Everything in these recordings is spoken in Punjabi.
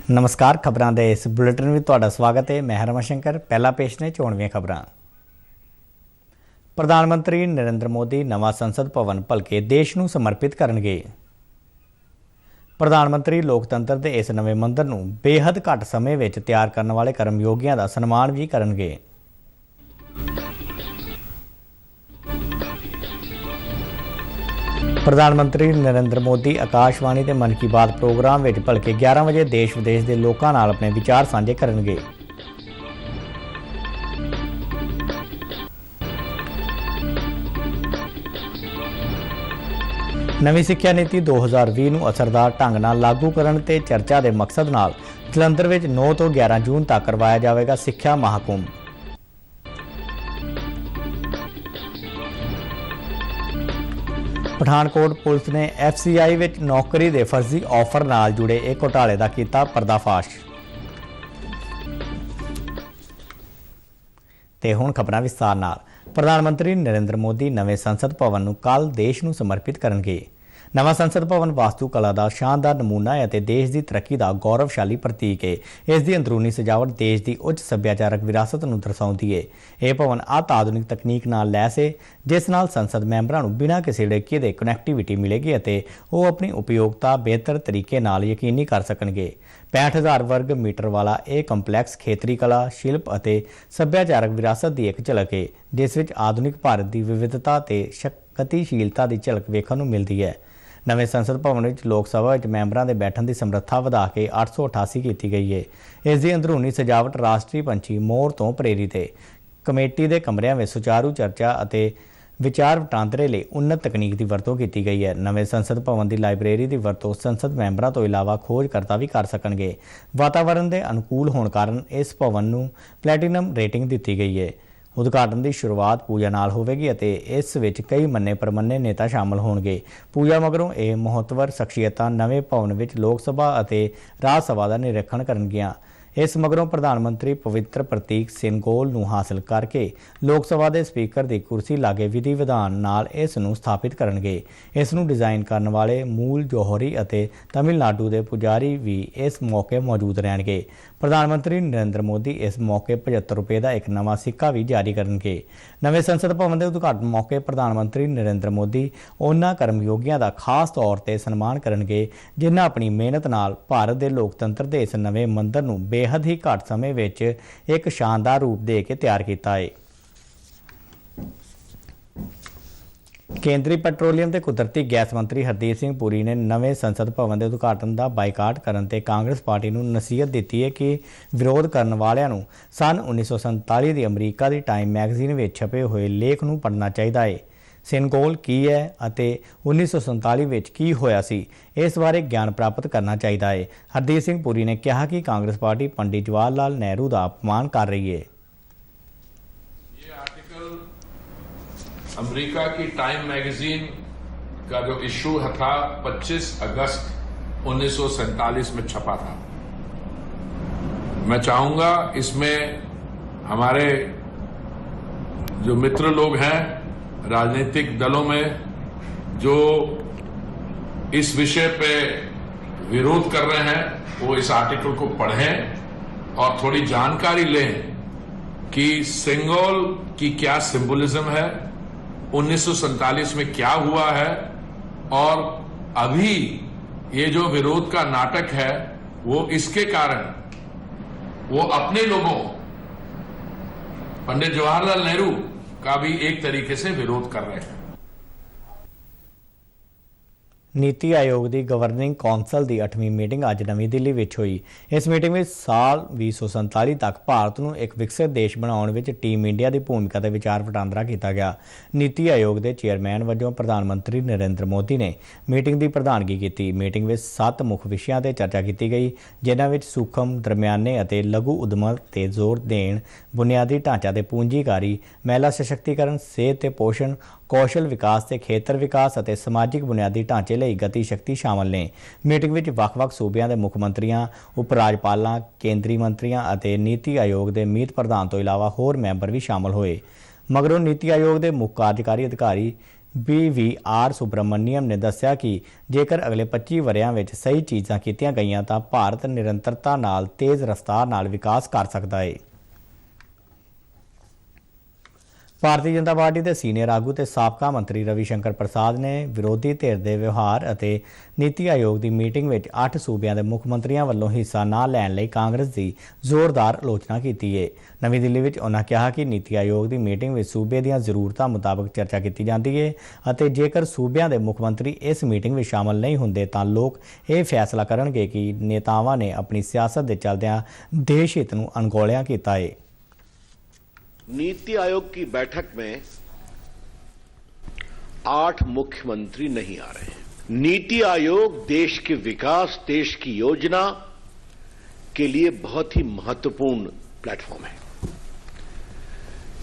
नमस्कार। खबरों के इस बुलेटिन में तुहाडा स्वागत है। मैं रमाशंकर। पहला पेश ने चोणवीं खबरां। प्रधानमंत्री नरेंद्र मोदी नवा संसद भवन भलके देश नूं समर्पित करनगे। प्रधानमंत्री लोकतंत्र के इस नवे मंदिर नूं बेहद घट समय विच तैयार करने वाले कर्मयोगियों का सन्मान भी करनगे। प्रधानमंत्री नरेंद्र मोदी आकाशवाणी के मन की बात प्रोग्राम में भलके 11 बजे देश विदेश के लोगों नाल अपने विचार साझे करनगे। नवी सिक्ख्या नीति 2020 नूं असरदार ढंग नाल लागू करन ते चर्चा के मकसद नाल जलंधर में 9 तो 11 जून तक करवाया जाएगा सिक्ख्या महाकुंभ। पठानकोट पुलिस ने FCI विच नौकरी के फर्जी ऑफर नाल जुड़े एक घोटाले का किया पर्दाफाश। ते हुण खबरां विस्तार नाल। प्रधानमंत्री नरेंद्र मोदी नवे संसद भवन नूं कल देश नूं समर्पित करनगे। नवा संसद भवन वास्तु कला का शानदार नमूना है ते देश की तरक्की का गौरवशाली प्रतीक है। इसकी अंदरूनी सजावट देश की उच्च सभ्याचारक विरासत नूं दर्शाउंदी है। यह भवन अत आधुनिक तकनीक नाल लैस है जिस नाल संसद मैंबरां नूं बिना किसी डिक्की दे कनैक्टिविटी मिलेगी अते वो अपनी उपयोगिता बेहतर तरीके नाल यकीनी कर सकणगे। 65,000 वर्ग मीटर वाला यह कंपलैक्स खेतरी कला शिल्प अते सभ्याचारक विरासत की एक झलक है जिस विच आधुनिक भारत की विविधता ते गतिशीलता की झलक वेखण नूं मिलदी है। नवे संसद भवन में लोक सभा मैंबरों के बैठन की समर्था वधा के 888 की गई है। इसकी अंदरूनी सजावट राष्ट्रीय पंछी मोर तो प्रेरित है। कमेटी के कमरिਆਂ में सुचारू चर्चा और विचार वटांदरे लिए उन्नत तकनीक की वरतों की गई है। नवे संसद भवन की लाइब्रेरी की वरतों संसद मैंबरों तो इलावा खोजकर्ता भी कर सकणगे। वातावरण के अनुकूल होने कारण इस भवन नूं प्लैटिनम रेटिंग दी गई है। उद्घाटन की शुरुआत पूजा नाल होवेगी अते इस विच कई मन्ने परमन्ने नेता शामिल होणगे। पूजा मगरों ये महत्वर शख्सियतां नवे भवन विच लोक सभा अते राज सभा का निरीक्षण करनगियां। इस मगरों प्रधानमंत्री पवित्र प्रतीक सिंगोल नूं हासिल करके लोक सभा के स्पीकर की कुर्सी लागे विधि विधान नाल इस नूं स्थापित करनगे। इस नूं डिजाइन करने वाले मूल जौहरी अते तमिलनाडु के पुजारी भी इस मौके मौजूद रहणगे। प्रधानमंत्री नरेंद्र मोदी इस मौके 75 रुपए का एक नवा सिक्का भी जारी करनगे। नवे संसद भवन के उद्घाटन मौके प्रधानमंत्री नरेंद्र मोदी उन्हां कर्मयोगियों का खास तौर पर सन्मान करनगे जिन्हां अपनी मेहनत नाल भारत के लोकतंत्र के इस नवे मंदिर नूं बेहद ही घट समय विच एक शानदार रूप दे के तैयार किया है। केंद्रीय पेट्रोलियम ते कुदरती गैस मंत्री हरदीप सिंह पुरी ने नवे संसद भवन के उद्घाटन का बाइकाट करन ते कांग्रेस पार्टी नूं नसीहत दी है कि विरोध करने वालियां नूं सन 1947 की अमरीका की टाइम मैगजीन में छपे हुए लेख नूं पढ़ना चाहिए है। सेनेगल की है अते 1947 विच की होया सी इस बारे ज्ञान प्राप्त करना चाहिए है। हरदीप सिंह पुरी ने कहा कि कांग्रेस पार्टी पंडित जवाहर लाल नेहरू का अपमान कर रही है। ये आर्टिकल अमेरिका की टाइम मैगजीन का जो इशू था 25 अगस्त 1947 में छपा था। मैं चाहूंगा इसमें हमारे जो मित्र लोग हैं राजनीतिक दलों में जो इस विषय पे विरोध कर रहे हैं वो इस आर्टिकल को पढ़ें और थोड़ी जानकारी लें कि सिंगोल की क्या सिंबोलिज्म है, 1947 में क्या हुआ है और अभी ये जो विरोध का नाटक है वो इसके कारण वो अपने लोगों पंडित जवाहरलाल नेहरू का भी एक तरीके से विरोध कर रहे हैं। नीति आयोग की गवर्निंग कौंसल की 8वीं मीटिंग अज नवी दिल्ली में हुई। इस मीटिंग में साल 2047 तक भारत को एक विकसित देश बनाने में टीम इंडिया की भूमिका का विचार वटांदरा किया गया। नीति आयोग के चेयरमैन वजों प्रधानमंत्री नरेंद्र मोदी ने मीटिंग की प्रधानगी की। मीटिंग में 7 मुख विषयों पर चर्चा की गई जिन्हां विच सूक्ष्म दरम्याने और लघु उद्यम ते जोर देण, बुनियादी ढांचा ते पूंजीकारी, महिला सशक्तिकरण, सेहत ते पोषण, कौशल विकास ते खेतर विकास और समाजिक बुनियादी ढांचे लई गति शक्ति शामिल ने। मीटिंग में ਵੱਖ-ਵੱਖ सूबियां के मुख मंत्रियों, उप राज्यपालों, केंद्रीय मंत्रियों और नीति आयोग के मीत प्रधान तो इलावा होर मैंबर भी शामिल हुए। मगरों नीति आयोग के मुख्य कार्यकारी अधिकारी BVR ਸੁਬਰਮਨੀਅਮ ਨੇ ਦੱਸਿਆ ਕਿ ਜੇਕਰ ਅਗਲੇ 25 ਵਰ੍ਹਿਆਂ ਵਿੱਚ ਸਹੀ ਚੀਜ਼ਾਂ ਕੀਤੀਆਂ ਗਈਆਂ ਤਾਂ ਭਾਰਤ ਨਿਰੰਤਰਤਾ ਨਾਲ ਤੇਜ਼ ਰਫ਼ਤਾਰ ਨਾਲ ਵਿਕਾਸ ਕਰ ਸਕਦਾ ਹੈ। ਭਾਰਤੀ ਜਨਤਾ ਪਾਰਟੀ ਦੇ ਸੀਨੀਅਰ ਆਗੂ ਤੇ ਸਾਬਕਾ ਮੰਤਰੀ ਰਵੀ ਸ਼ੰਕਰ ਪ੍ਰਸਾਦ ਨੇ ਵਿਰੋਧੀ ਧਿਰ ਦੇ ਵਿਵਹਾਰ ਅਤੇ ਨੀਤੀ ਆਯੋਗ ਦੀ ਮੀਟਿੰਗ ਵਿੱਚ 8 ਸੂਬਿਆਂ ਦੇ ਮੁੱਖ ਮੰਤਰੀਆਂ ਵੱਲੋਂ ਹਿੱਸਾ ਨਾ ਲੈਣ ਲਈ ਕਾਂਗਰਸ ਦੀ ਜ਼ੋਰਦਾਰ ਆਲੋਚਨਾ ਕੀਤੀ ਹੈ। ਨਵੀਂ ਦਿੱਲੀ ਵਿੱਚ ਉਨ੍ਹਾਂ ਕਿਹਾ ਕਿ ਨੀਤੀ ਆਯੋਗ ਦੀ ਮੀਟਿੰਗ ਵਿੱਚ ਸੂਬੇ ਦੀਆਂ ਜ਼ਰੂਰਤਾਂ ਮੁਤਾਬਕ ਚਰਚਾ ਕੀਤੀ ਜਾਂਦੀ ਹੈ ਅਤੇ ਜੇਕਰ ਸੂਬਿਆਂ ਦੇ ਮੁੱਖ ਮੰਤਰੀ ਇਸ ਮੀਟਿੰਗ ਵਿੱਚ ਸ਼ਾਮਲ ਨਹੀਂ ਹੁੰਦੇ ਤਾਂ ਲੋਕ ਇਹ ਫੈਸਲਾ ਕਰਨਗੇ ਕਿ ਨੇਤਾਵਾਂ ਨੇ ਆਪਣੀ ਸਿਆਸਤ ਦੇ ਚੱਲਦਿਆਂ ਦੇਸ਼ ਹਿੱਤ ਨੂੰ ਅਣਗੌਲਿਆ ਕੀਤਾ ਹੈ। नीति आयोग की बैठक में 8 मुख्यमंत्री नहीं आ रहे हैं। नीति आयोग देश के विकास, देश की योजना के लिए बहुत ही महत्वपूर्ण प्लेटफॉर्म है।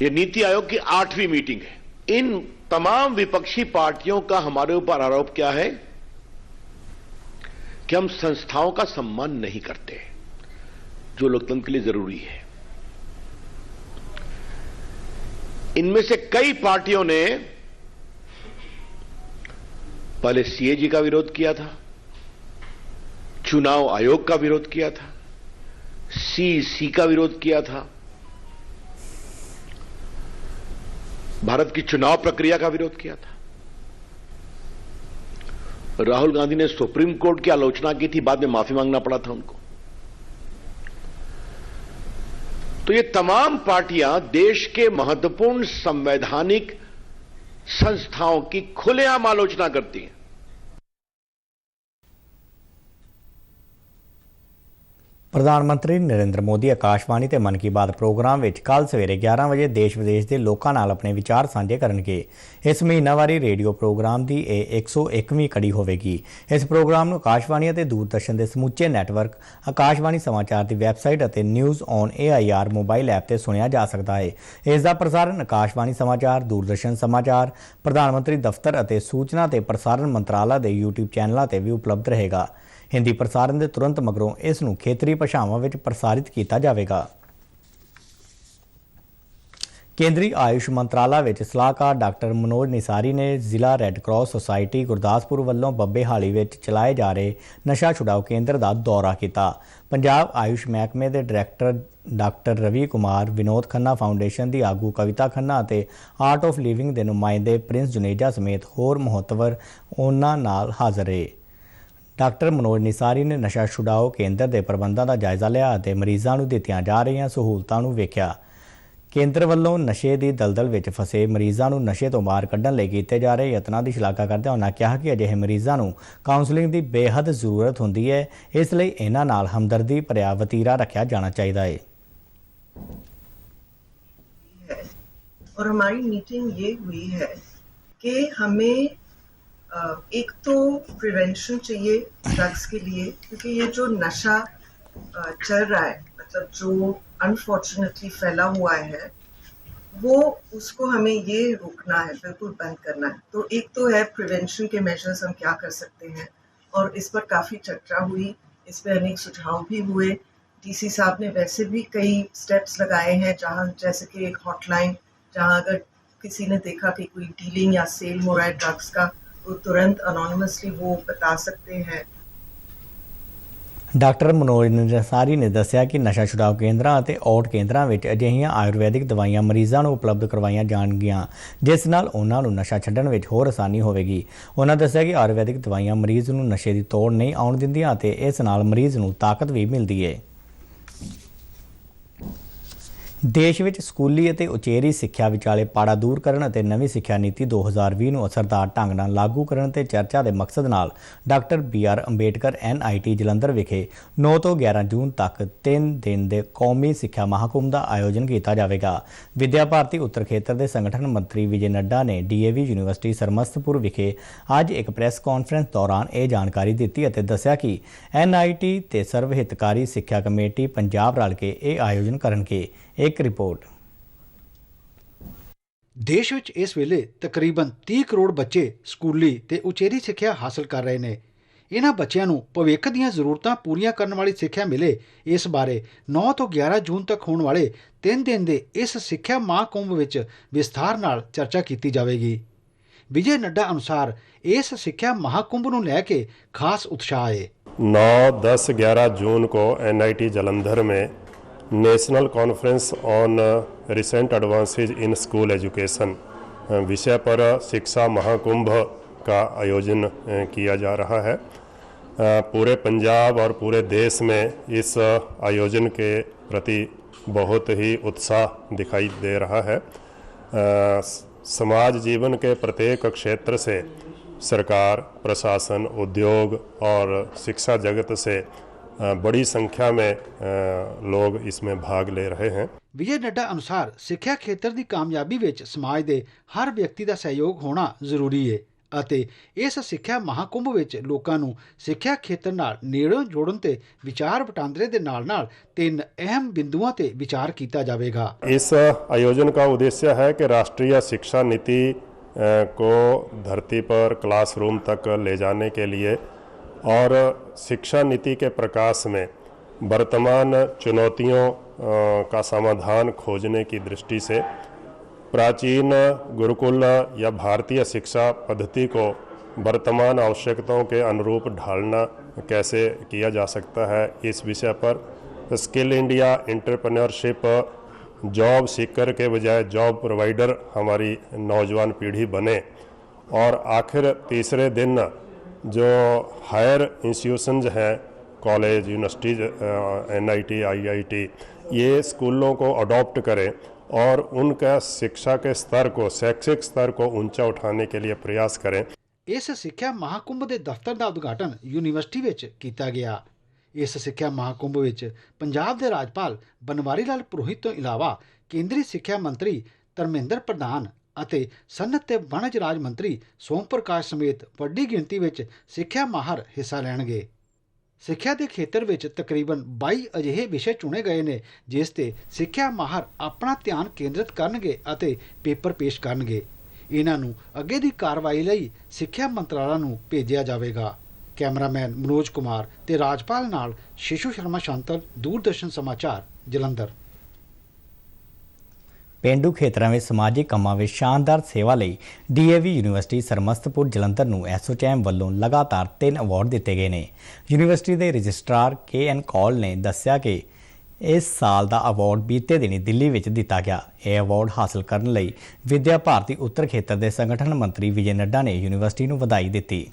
यह नीति आयोग की 8वीं मीटिंग है। इन तमाम विपक्षी पार्टियों का हमारे ऊपर आरोप क्या है कि हम संस्थाओं का सम्मान नहीं करते, जो लोकतंत्र के लिए जरूरी है। इनमें से कई पार्टियों ने पहले सीएजी का विरोध किया था, चुनाव आयोग का विरोध किया था, सीईसी का विरोध किया था, भारत की चुनाव प्रक्रिया का विरोध किया था। राहुल गांधी ने सुप्रीम कोर्ट की आलोचना की थी, बाद में माफी मांगना पड़ा था उनको। तो ये तमाम पार्टियां देश के महत्वपूर्ण संवैधानिक संस्थाओं की खुलेआम आलोचना करती हैं। ਪ੍ਰਧਾਨ ਮੰਤਰੀ ਨਰਿੰਦਰ ਮੋਦੀ ਆਕਾਸ਼ਵਾਣੀ ਤੇ ਮਨ ਕੀ ਬਾਤ ਪ੍ਰੋਗਰਾਮ ਵਿੱਚ ਕੱਲ੍ਹ ਸਵੇਰੇ 11 ਵਜੇ ਦੇਸ਼ ਵਿਦੇਸ਼ ਦੇ ਲੋਕਾਂ ਨਾਲ ਆਪਣੇ ਵਿਚਾਰ ਸਾਂਝੇ ਕਰਨਗੇ। ਇਸ ਮਹੀਨਾਵਾਰੀ ਰੇਡੀਓ ਪ੍ਰੋਗਰਾਮ ਦੀ ਇਹ 101ਵੀਂ ਕੜੀ ਹੋਵੇਗੀ। ਇਸ ਪ੍ਰੋਗਰਾਮ ਨੂੰ ਆਕਾਸ਼ਵਾਣੀ ਅਤੇ ਦੂਰਦਰਸ਼ਨ ਦੇ ਸਮੁੱਚੇ ਨੈਟਵਰਕ, ਆਕਾਸ਼ਵਾਣੀ ਸਮਾਚਾਰ ਦੀ ਵੈਬਸਾਈਟ ਅਤੇ news on AIR mobile app ਤੇ ਸੁਣਿਆ ਜਾ ਸਕਦਾ ਹੈ। ਇਸ ਦਾ ਪ੍ਰਸਾਰਣ ਆਕਾਸ਼ਵਾਣੀ ਸਮਾਚਾਰ, ਦੂਰਦਰਸ਼ਨ ਸਮਾਚਾਰ, ਪ੍ਰਧਾਨ ਮੰਤਰੀ ਦਫ਼ਤਰ ਅਤੇ ਸੂਚਨਾ ਤੇ ਪ੍ਰਸਾਰਣ ਮੰਤਰਾਲਾ ਦੇ YouTube ਚੈਨਲਾਂ ਤੇ ਵੀ ਉਪਲਬਧ ਰਹੇਗਾ। ਹਿੰਦੀ ਪ੍ਰਸਾਰਣ ਦੇ ਤੁਰੰਤ ਮਗਰੋਂ ਇਸ ਨੂੰ ਖੇਤਰੀ ਭਾਸ਼ਾਵਾਂ ਵਿੱਚ ਪ੍ਰਸਾਰਿਤ ਕੀਤਾ ਜਾਵੇਗਾ। ਕੇਂਦਰੀ ਆਯੁਸ਼ ਮੰਤਰਾਲਾ ਵਿੱਚ ਸਲਾਹਕਾਰ ਡਾਕਟਰ ਮਨੋਜ ਨਿਸਾਰੀ ਨੇ ਜ਼ਿਲ੍ਹਾ ਰੈੱਡ ਕਰਾਸ ਸੁਸਾਇਟੀ ਗੁਰਦਾਸਪੁਰ ਵੱਲੋਂ ਬੱਬੇਹਾਲੀ ਵਿੱਚ ਚਲਾਏ ਜਾ ਰਹੇ ਨਸ਼ਾ ਛੁਡਾਊ ਕੇਂਦਰ ਦਾ ਦੌਰਾ ਕੀਤਾ। ਪੰਜਾਬ ਆਯੁਸ਼ ਮਹਿਕਮੇ ਦੇ director doctor Ravi Kumar, Vinod Khanna foundation ਦੀ ਆਗੂ ਕਵਿਤਾ ਖੰਨਾ ਅਤੇ ਆਰਟ ਆਫ ਲਿਵਿੰਗ ਦੇ ਨੁਮਾਇੰਦੇ ਪ੍ਰਿੰਸ ਜੁਨੇਜਾ ਸਮੇਤ ਹੋਰ ਮਹੱਤਵਰ ਉਹਨਾਂ ਨਾਲ ਹਾਜ਼ਰ ਰਹੇ। ਡਾਕਟਰ ਮਨੋਜ ਨਿਸਾਰੀ ਨੇ ਨਸ਼ਾ ਛੁਡਾਊ ਕੇਂਦਰ ਦੇ ਪ੍ਰਬੰਧਾਂ ਦਾ ਜਾਇਜ਼ਾ ਲਿਆ ਅਤੇ ਮਰੀਜ਼ਾਂ ਨੂੰ ਦਿੱਤੀਆਂ ਜਾ ਰਹੀਆਂ ਸਹੂਲਤਾਂ ਨੂੰ ਵੇਖਿਆ। ਕੇਂਦਰ ਵੱਲੋਂ ਨਸ਼ੇ ਦੀ ਦਲਦਲ ਵਿੱਚ ਫਸੇ ਮਰੀਜ਼ਾਂ ਨੂੰ ਨਸ਼ੇ ਤੋਂ ਬਾਹਰ ਕੱਢਣ ਲਈ ਕੀਤੇ ਜਾ ਰਹੇ ਯਤਨਾਂ ਦੀ ਸ਼ਲਾਘਾ ਕਰਦਿਆਂ ਉਨ੍ਹਾਂ ਕਿਹਾ ਕਿ ਅਜਿਹੇ ਮਰੀਜ਼ਾਂ ਨੂੰ ਕਾਉਂਸਲਿੰਗ ਦੀ ਬੇਹੱਦ ਜ਼ਰੂਰਤ ਹੁੰਦੀ ਹੈ, ਇਸ ਲਈ ਇਹਨਾਂ ਨਾਲ ਹਮਦਰਦੀ ਭਰਿਆ ਵਤੀਰਾ ਰੱਖਿਆ ਜਾਣਾ ਚਾਹੀਦਾ ਹੈ। और हमारी मीटिंग ये हुई है कि हमें एक तो प्रिवेंशन चाहिए ड्रग्स के लिए, क्योंकि ये जो नशा चल रहा है, मतलब जो अनफॉर्चुनेटली फैला हुआ है, वो उसको हमें ये रोकना है, बिल्कुल बंद करना है। तो एक तो है प्रिवेंशन के मेजर्स हम क्या कर सकते हैं, और इस पर काफ़ी चर्चा हुई, इस पर अनेक सुझाव भी हुए। DC साहब ने वैसे भी कई स्टेप्स लगाए हैं, जहाँ जैसे कि एक हॉटलाइन, जहाँ अगर किसी ने देखा कि कोई डीलिंग या सेल हो रहा है ड्रग्स का, तो तुरंत अनोनिमसली वो बता सकते हैं। ਡਾਕਟਰ ਮਨੋਜ ਨਿਸਾਰੀ ਨੇ ਦੱਸਿਆ ਕਿ ਨਸ਼ਾ ਛੁਡਾਊ ਕੇਂਦਰਾਂ ਅਤੇ ਔਟ ਕੇਂਦਰਾਂ ਵਿੱਚ ਅਜਿਹੀਆਂ ਆਯੁਰਵੈਦਿਕ ਦਵਾਈਆਂ ਮਰੀਜ਼ਾਂ ਨੂੰ ਉਪਲਬਧ ਕਰਵਾਈਆਂ ਜਾਣਗੀਆਂ, ਜਿਸ ਨਾਲ ਉਹਨਾਂ ਨੂੰ ਨਸ਼ਾ ਛੱਡਣ ਵਿੱਚ ਹੋਰ ਆਸਾਨੀ ਹੋਵੇਗੀ। ਉਹਨਾਂ ਦੱਸਿਆ ਕਿ ਆਯੁਰਵੈਦਿਕ ਦਵਾਈਆਂ ਮਰੀਜ਼ ਨੂੰ ਨਸ਼ੇ ਦੀ ਤੋੜ ਨਹੀਂ ਆਉਣ ਦਿੰਦੀਆਂ ਅਤੇ ਇਸ ਨਾਲ ਮਰੀਜ਼ ਨੂੰ ਤਾਕਤ ਵੀ ਮਿਲਦੀ ਹੈ। ਦੇਸ਼ ਵਿੱਚ ਸਕੂਲੀ ਅਤੇ ਉਚੇਰੀ ਸਿੱਖਿਆ ਵਿਚਾਲੇ ਪਾੜਾ ਦੂਰ ਕਰਨ ਅਤੇ ਨਵੀਂ ਸਿੱਖਿਆ ਨੀਤੀ 2020 ਨੂੰ ਅਸਰਦਾਰ ਢੰਗ ਨਾਲ ਲਾਗੂ ਕਰਨ ਤੇ ਚਰਚਾ ਦੇ ਮਕਸਦ ਨਾਲ doctor BR Ambedkar NIT Jalandhar ਵਿਖੇ 9 ਤੋਂ 11 ਜੂਨ ਤੱਕ 3 ਦਿਨ ਦੇ ਕੌਮੀ ਸਿੱਖਿਆ ਮਹਾਕੁੰਭ ਦਾ ਆਯੋਜਨ ਕੀਤਾ ਜਾਵੇਗਾ। ਵਿਦਿਆ ਭਾਰਤੀ ਉੱਤਰ ਖੇਤਰ ਦੇ ਸੰਗਠਨ ਮੰਤਰੀ ਵਿਜੇ ਨੱਡਾ ਨੇ DAV ਯੂਨੀਵਰਸਿਟੀ ਸਰਮਸਤਪੁਰ ਵਿਖੇ ਅੱਜ ਇੱਕ ਪ੍ਰੈਸ ਕਾਨਫਰੰਸ ਦੌਰਾਨ ਇਹ ਜਾਣਕਾਰੀ ਦਿੱਤੀ ਅਤੇ ਦੱਸਿਆ ਕਿ NIT ਤੇ ਸਰਵ ਹਿਤਕਾਰੀ ਸਿੱਖਿਆ ਕਮੇਟੀ ਪੰਜਾਬ ਰਲ ਕੇ ਇਹ ਆਯੋਜਨ ਕਰਨਗੇ। ਇੱਕ ਰਿਪੋਰਟ। ਦੇਸ਼ ਵਿੱਚ ਇਸ ਵੇਲੇ ਤਕਰੀਬਨ 30 ਕਰੋੜ ਬੱਚੇ ਸਕੂਲੀ ਤੇ ਉਚੇਰੀ ਸਿੱਖਿਆ ਹਾਸਲ ਕਰ ਰਹੇ ਨੇ। ਇਹਨਾਂ ਬੱਚਿਆਂ ਨੂੰ ਭਵਿੱਖ ਦੀਆਂ ਜ਼ਰੂਰਤਾਂ ਪੂਰੀਆਂ ਕਰਨ ਵਾਲੀ ਸਿੱਖਿਆ ਮਿਲੇ, ਇਸ ਬਾਰੇ 9 ਤੋਂ 11 ਜੂਨ ਤੱਕ ਹੋਣ ਵਾਲੇ 3 ਦਿਨ ਦੇ ਇਸ ਸਿੱਖਿਆ ਮਹਾਕੁੰਭ ਵਿੱਚ ਵਿਸਥਾਰ ਨਾਲ ਚਰਚਾ ਕੀਤੀ ਜਾਵੇਗੀ। ਵਿਜੇ ਨੱਡਾ ਅਨੁਸਾਰ ਇਸ ਸਿੱਖਿਆ ਮਹਾਕੁੰਭ ਨੂੰ ਲੈ ਕੇ ਖਾਸ ਉਤਸ਼ਾਹ ਹੈ। 9, 10, 11 जून को NIT जालंधर में national conference on recent advances in school education विषय पर शिक्षा महाकुंभ का आयोजन किया जा रहा है। पूरे पंजाब और पूरे देश में इस आयोजन के प्रति बहुत ही उत्साह दिखाई दे रहा है। समाज जीवन के प्रत्येक क्षेत्र से सरकार, प्रशासन, उद्योग और शिक्षा जगत से बड़ी संख्या में लोग इसमें भाग ले रहे हैं। ਵਿਜੇ ਨੱਡਾ ਅਨੁਸਾਰ ਸਿੱਖਿਆ ਖੇਤਰ ਦੀ ਕਾਮਯਾਬੀ ਵਿੱਚ ਸਮਾਜ ਦੇ ਹਰ ਵਿਅਕਤੀ ਦਾ ਸਹਿਯੋਗ ਹੋਣਾ ਜ਼ਰੂਰੀ ਹੈ ਅਤੇ ਇਸ ਸਿੱਖਿਆ ਮਹਾਕੁੰਭ ਵਿੱਚ ਲੋਕਾਂ ਨੂੰ ਸਿੱਖਿਆ ਖੇਤਰ ਨਾਲ ਨੇੜੋਂ ਜੋੜਨ ਤੇ ਵਿਚਾਰ ਵਟਾਂਦਰੇ ਦੇ ਨਾਲ-ਨਾਲ 3 ਅਹਿਮ ਬਿੰਦੂਆਂ ਤੇ ਵਿਚਾਰ ਕੀਤਾ ਜਾਵੇਗਾ। इस आयोजन का उद्देश्य है कि राष्ट्रीय शिक्षा नीति को धरती पर क्लासरूम तक ले जाने के लिए और शिक्षा नीति के प्रकाश में वर्तमान चुनौतियों का समाधान खोजने की दृष्टि से प्राचीन गुरुकुल या भारतीय शिक्षा पद्धति को वर्तमान आवश्यकताओं के अनुरूप ढालना कैसे किया जा सकता है, इस विषय पर skill India, entrepreneurship, job seeker के बजाय जॉब प्रोवाइडर हमारी नौजवान पीढ़ी बने। और आखिर तीसरे दिन जो हायर इंस्टीट्यूशंस हैं, कॉलेज, यूनिवर्सिटीज, NIT, IIT, ये स्कूलों को अडॉप्ट करें और उनका शिक्षा के स्तर को, शैक्षिक स्तर को ऊंचा उठाने के लिए प्रयास करें। ਇਸ ਸਿੱਖਿਆ ਮਹਾਕੁੰਭ ਦੇ ਦਫ਼ਤਰ ਦਾ ਉਦਘਾਟਨ ਯੂਨੀਵਰਸਿਟੀ ਵਿੱਚ ਕੀਤਾ ਗਿਆ। ਇਸ ਸਿੱਖਿਆ ਮਹਾਕੁੰਭ ਵਿੱਚ ਪੰਜਾਬ ਦੇ ਰਾਜਪਾਲ ਬਨਵਾਰੀ ਲਾਲ ਪੁਰੋਹਿਤ ਤੋਂ ਇਲਾਵਾ ਕੇਂਦਰੀ ਸਿੱਖਿਆ ਮੰਤਰੀ ਧਰਮੇਂਦਰ ਪ੍ਰਧਾਨ ਅਤੇ ਸਨਅਤ ਤੇ ਵਣਜ ਰਾਜ ਮੰਤਰੀ ਸੋਮ ਪ੍ਰਕਾਸ਼ ਸਮੇਤ ਵੱਡੀ ਗਿਣਤੀ ਵਿੱਚ ਸਿੱਖਿਆ ਮਾਹਰ ਹਿੱਸਾ ਲੈਣਗੇ। ਸਿੱਖਿਆ ਦੇ ਖੇਤਰ ਵਿੱਚ ਤਕਰੀਬਨ 22 ਅਜਿਹੇ ਵਿਸ਼ੇ ਚੁਣੇ ਗਏ ਨੇ ਜਿਸ ਤੇ ਸਿੱਖਿਆ ਮਾਹਰ ਆਪਣਾ ਧਿਆਨ ਕੇਂਦਰਿਤ ਕਰਨਗੇ ਅਤੇ ਪੇਪਰ ਪੇਸ਼ ਕਰਨਗੇ। ਇਹਨਾਂ ਨੂੰ ਅੱਗੇ ਦੀ ਕਾਰਵਾਈ ਲਈ ਸਿੱਖਿਆ ਮੰਤਰਾਲਾ ਨੂੰ ਭੇਜਿਆ ਜਾਵੇਗਾ। ਕੈਮਰਾਮੈਨ ਮਨੋਜ ਕੁਮਾਰ ਤੇ ਰਾਜਪਾਲ ਨਾਲ ਸ਼ਿਸ਼ੂ ਸ਼ਰਮਾ ਸ਼ਾਂਤਲ, ਦੂਰਦਰਸ਼ਨ ਸਮਾਚਾਰ, ਜਲੰਧਰ। ਪੇਂਡੂ ਖੇਤਰਾਂ ਵਿੱਚ ਸਮਾਜਿਕ ਕੰਮਾਂ ਵਿੱਚ ਸ਼ਾਨਦਾਰ ਸੇਵਾ ਲਈ DAV ਯੂਨੀਵਰਸਿਟੀ ਸਰਮਸਤਪੁਰ ਜਲੰਧਰ ਨੂੰ ਐਸੋਚੈਮ ਵੱਲੋਂ ਲਗਾਤਾਰ 3 ਅਵਾਰਡ ਦਿੱਤੇ ਗਏ ਨੇ। ਯੂਨੀਵਰਸਿਟੀ ਦੇ ਰਜਿਸਟਰਾਰ KN ਕੌਲ ਨੇ ਦੱਸਿਆ ਕਿ ਇਸ ਸਾਲ ਦਾ ਅਵਾਰਡ ਬੀਤੇ ਦਿਨੀ ਦਿੱਲੀ ਵਿੱਚ ਦਿੱਤਾ ਗਿਆ। ਇਹ ਅਵਾਰਡ ਹਾਸਲ ਕਰਨ ਲਈ ਵਿਦਿਆ ਭਾਰਤੀ ਉੱਤਰ ਖੇਤਰ ਦੇ ਸੰਗਠਨ ਮੰਤਰੀ ਵਿਜੇ ਨੱਡਾ ਨੇ ਯੂਨੀਵਰਸਿਟੀ ਨੂੰ ਵਧਾਈ ਦਿੱਤੀ।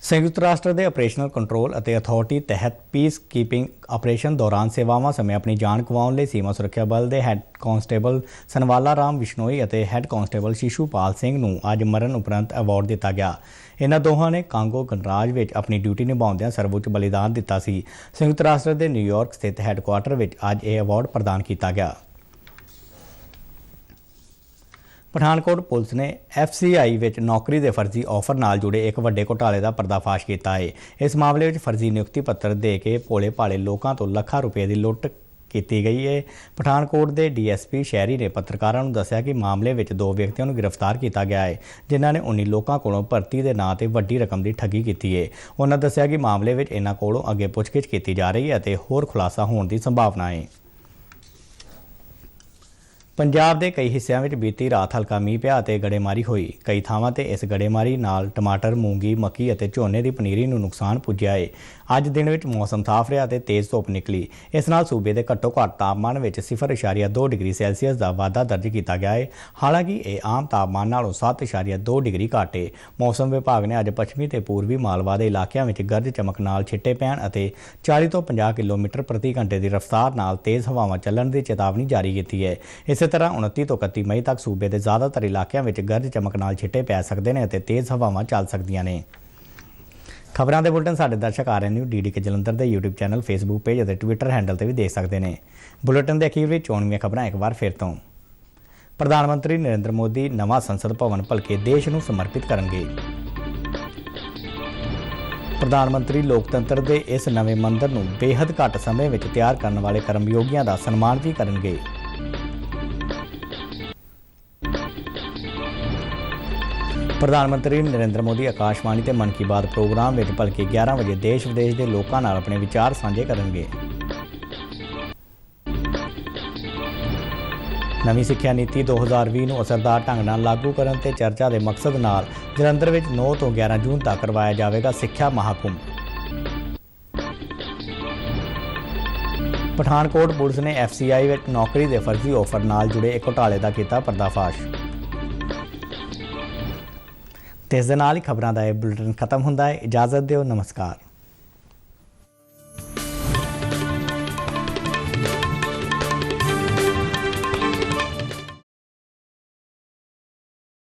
ਸੰਯੁਕਤ ਰਾਸ਼ਟਰ ਦੇ ਆਪਰੇਸ਼ਨਲ ਕੰਟਰੋਲ ਅਤੇ ਅਥਾਰਟੀ ਤਹਿਤ ਪੀਸ ਕੀਪਿੰਗ ਆਪਰੇਸ਼ਨ ਦੌਰਾਨ ਸੇਵਾਵਾਂ ਸਮੇਂ ਆਪਣੀ ਜਾਨ ਗਵਾਉਣ ਲਈ ਸੀਮਾ ਸੁਰੱਖਿਆ ਬਲ ਦੇ ਹੈੱਡ ਕਾਂਸਟੇਬਲ ਸਨਵਾਲਾ ਰਾਮ ਵਿਸ਼ਨੋਈ ਅਤੇ ਹੈੱਡ ਕਾਂਸਟੇਬਲ ਸ਼ਿਸ਼ੂਪਾਲ ਸਿੰਘ ਨੂੰ ਅੱਜ ਮਰਨ ਉਪਰੰਤ ਅਵਾਰਡ ਦਿੱਤਾ ਗਿਆ। ਇਹਨਾਂ ਦੋਹਾਂ ਨੇ ਕਾਂਗੋ ਗਣਰਾਜ ਵਿੱਚ ਆਪਣੀ ਡਿਊਟੀ ਨਿਭਾਉਂਦਿਆਂ ਸਰਵਉੱਚ ਬਲੀਦਾਨ ਦਿੱਤਾ ਸੀ। ਸੰਯੁਕਤ ਰਾਸ਼ਟਰ ਦੇ ਨਿਊਯਾਰਕ ਸਥਿਤ ਹੈੱਡਕੁਆਰਟਰ ਵਿੱਚ ਅੱਜ ਇਹ ਅਵਾਰਡ ਪ੍ਰਦਾਨ ਕੀਤਾ ਗਿਆ। ਪਠਾਨਕੋਟ ਪੁਲਿਸ ਨੇ FCI ਵਿੱਚ ਨੌਕਰੀ ਦੇ ਫਰਜ਼ੀ ਆਫਰ ਨਾਲ ਜੁੜੇ ਇੱਕ ਵੱਡੇ ਘੁਟਾਲੇ ਦਾ ਪਰਦਾਫਾਸ਼ ਕੀਤਾ ਹੈ। ਇਸ ਮਾਮਲੇ ਵਿੱਚ ਫਰਜ਼ੀ ਨਿਯੁਕਤੀ ਪੱਤਰ ਦੇ ਕੇ ਭੋਲੇ ਭਾਲੇ ਲੋਕਾਂ ਤੋਂ ਲੱਖਾਂ ਰੁਪਏ ਦੀ ਲੁੱਟ ਕੀਤੀ ਗਈ ਹੈ। ਪਠਾਨਕੋਟ ਦੇ DSP ਸ਼ਹਿਰੀ ਨੇ ਪੱਤਰਕਾਰਾਂ ਨੂੰ ਦੱਸਿਆ ਕਿ ਮਾਮਲੇ ਵਿੱਚ 2 ਵਿਅਕਤੀਆਂ ਨੂੰ ਗ੍ਰਿਫਤਾਰ ਕੀਤਾ ਗਿਆ ਹੈ ਜਿਨ੍ਹਾਂ ਨੇ 19 ਲੋਕਾਂ ਕੋਲੋਂ ਭਰਤੀ ਦੇ ਨਾਂ ਤੇ ਵੱਡੀ ਰਕਮ ਦੀ ਠੱਗੀ ਕੀਤੀ ਹੈ। ਉਹਨਾਂ ਦੱਸਿਆ ਕਿ ਮਾਮਲੇ ਵਿੱਚ ਇਹਨਾਂ ਕੋਲੋਂ ਅੱਗੇ ਪੁੱਛਗਿੱਛ ਕੀਤੀ ਜਾ ਰਹੀ ਹੈ ਅਤੇ ਹੋਰ ਖੁਲਾਸਾ ਹੋਣ ਦੀ ਸੰਭਾਵਨਾ ਹੈ। ਪੰਜਾਬ ਦੇ ਕਈ ਹਿੱਸਿਆਂ ਵਿੱਚ ਬੀਤੀ ਰਾਤ ਹਲਕਾ ਮੀਂਹ ਪਿਆ ਅਤੇ ਗੜੇਮਾਰੀ ਹੋਈ। ਕਈ ਥਾਵਾਂ ਤੇ ਇਸ ਗੜੇਮਾਰੀ ਨਾਲ ਟਮਾਟਰ, ਮੂੰਗੀ, ਮੱਕੀ ਅਤੇ ਝੋਨੇ ਦੀ ਪਨੀਰੀ ਨੂੰ ਨੁਕਸਾਨ ਪੁੱਜਿਆ ਹੈ। ਅੱਜ ਦਿਨ ਵਿੱਚ ਮੌਸਮ ਸਾਫ਼ ਰਿਹਾ ਅਤੇ ਤੇਜ਼ ਧੁੱਪ ਨਿਕਲੀ। ਇਸ ਨਾਲ ਸੂਬੇ ਦੇ ਘੱਟੋ ਘੱਟ ਤਾਪਮਾਨ ਵਿੱਚ 0.2 ਡਿਗਰੀ ਸੈਲਸੀਅਸ ਦਾ ਵਾਧਾ ਦਰਜ ਕੀਤਾ ਗਿਆ ਹੈ। ਹਾਲਾਂਕਿ ਇਹ ਆਮ ਤਾਪਮਾਨ ਨਾਲੋਂ 7.2 ਡਿਗਰੀ ਘੱਟ ਹੈ। ਮੌਸਮ ਵਿਭਾਗ ਨੇ ਅੱਜ ਪੱਛਮੀ ਤੇ ਪੂਰਬੀ ਮਾਲਵਾ ਦੇ ਇਲਾਕਿਆਂ ਵਿੱਚ ਗਰਜ ਚਮਕ ਨਾਲ ਛਿੱਟੇ ਪੈਣ ਅਤੇ 40 ਤੋਂ 50 ਕਿਲੋਮੀਟਰ ਪ੍ਰਤੀ ਘੰਟੇ ਦੀ ਰਫ਼ਤਾਰ ਨਾਲ ਤੇਜ਼ ਹਵਾਵਾਂ ਚੱਲਣ ਦੀ ਚੇਤਾਵਨੀ ਜਾਰੀ ਕੀਤੀ ਹੈ। ਇਸੇ ਤਰ੍ਹਾਂ 29 ਤੋਂ 31 ਮਈ ਤੱਕ ਸੂਬੇ ਦੇ ਜ਼ਿਆਦਾਤਰ ਇਲਾਕਿਆਂ ਵਿੱਚ ਗਰਜ ਚਮਕ ਨਾਲ ਛਿੱਟੇ ਪੈ ਸਕਦੇ ਨੇ ਅਤੇ ਤੇਜ਼ ਹਵਾਵਾਂ ਚੱਲ ਸਕਦੀਆਂ ਨੇ। ਖਬਰਾਂ ਦੇ ਬੁਲਟਨ ਸਾਡੇ ਦਰਸ਼ਕ RN ਨਿਊਜ਼ DDK ਜਲੰਧਰ ਦੇ YouTube ਚੈਨਲ, Facebook ਪੇਜ ਅਤੇ Twitter ਹੈਂਡਲ ਤੇ ਵੀ ਦੇਖ ਸਕਦੇ ਨੇ। ਬੁਲਟਨ ਦੇ ਅਖੀਰ ਵਿੱਚ ਚੋਣਵੀਆਂ ਖਬਰਾਂ ਇੱਕ ਵਾਰ ਫਿਰ ਤੋਂ। ਪ੍ਰਧਾਨ ਮੰਤਰੀ ਨਰਿੰਦਰ ਮੋਦੀ ਨਵਾਂ ਸੰਸਦ ਭਵਨ ਭਲਕੇ ਦੇਸ਼ ਨੂੰ ਸਮਰਪਿਤ ਕਰਨਗੇ। ਪ੍ਰਧਾਨ ਮੰਤਰੀ ਲੋਕਤੰਤਰ ਦੇ ਇਸ ਨਵੇਂ ਮੰਦਰ ਨੂੰ ਬੇਹੱਦ ਘੱਟ ਸਮੇਂ ਵਿੱਚ ਤਿਆਰ ਕਰਨ ਵਾਲੇ ਕਰਮਯੋਗੀਆਂ ਦਾ ਸਨਮਾਨ ਵੀ ਕਰਨਗੇ। ਪ੍ਰਧਾਨ ਮੰਤਰੀ ਨਰਿੰਦਰ ਮੋਦੀ ਆਕਾਸ਼ਵਾਣੀ ਤੇ ਮਨ ਕੀ ਬਾਤ ਪ੍ਰੋਗਰਾਮ ਵਿੱਚ ਭਲਕੇ 11 ਵਜੇ ਦੇਸ਼ ਵਿਦੇਸ਼ ਦੇ ਲੋਕਾਂ ਨਾਲ ਆਪਣੇ ਵਿਚਾਰ ਸਾਂਝੇ ਕਰਨਗੇ। ਨਵੀਂ ਸਿੱਖਿਆ ਨੀਤੀ 2020 ਨੂੰ ਅਸਰਦਾਰ ਢੰਗ ਨਾਲ ਲਾਗੂ ਕਰਨ ਤੇ ਚਰਚਾ ਦੇ ਮਕਸਦ ਨਾਲ ਜਲੰਧਰ ਵਿੱਚ 9 ਤੋਂ 11 ਜੂਨ ਤੱਕ ਕਰਵਾਇਆ ਜਾਵੇਗਾ ਸਿੱਖਿਆ ਮਹਾਕੁੰਭ। ਪਠਾਨਕੋਟ ਪੁਲਿਸ ਨੇ FCI ਵਿੱਚ ਨੌਕਰੀ ਦੇ ਫਰਜ਼ੀ ਆਫਰ ਨਾਲ ਜੁੜੇ ਇੱਕ ਘੁਟਾਲੇ ਦਾ ਕੀਤਾ ਪਰਦਾਫਾਸ਼। ਤੇ ਇਸ ਦੇ ਨਾਲ ਹੀ ਖਬਰਾਂ ਦਾ ਇਹ ਬੁਲੇਟਿਨ ਖਤਮ ਹੁੰਦਾ ਹੈ। ਇਜਾਜ਼ਤ ਦਿਓ, ਨਮਸਕਾਰ।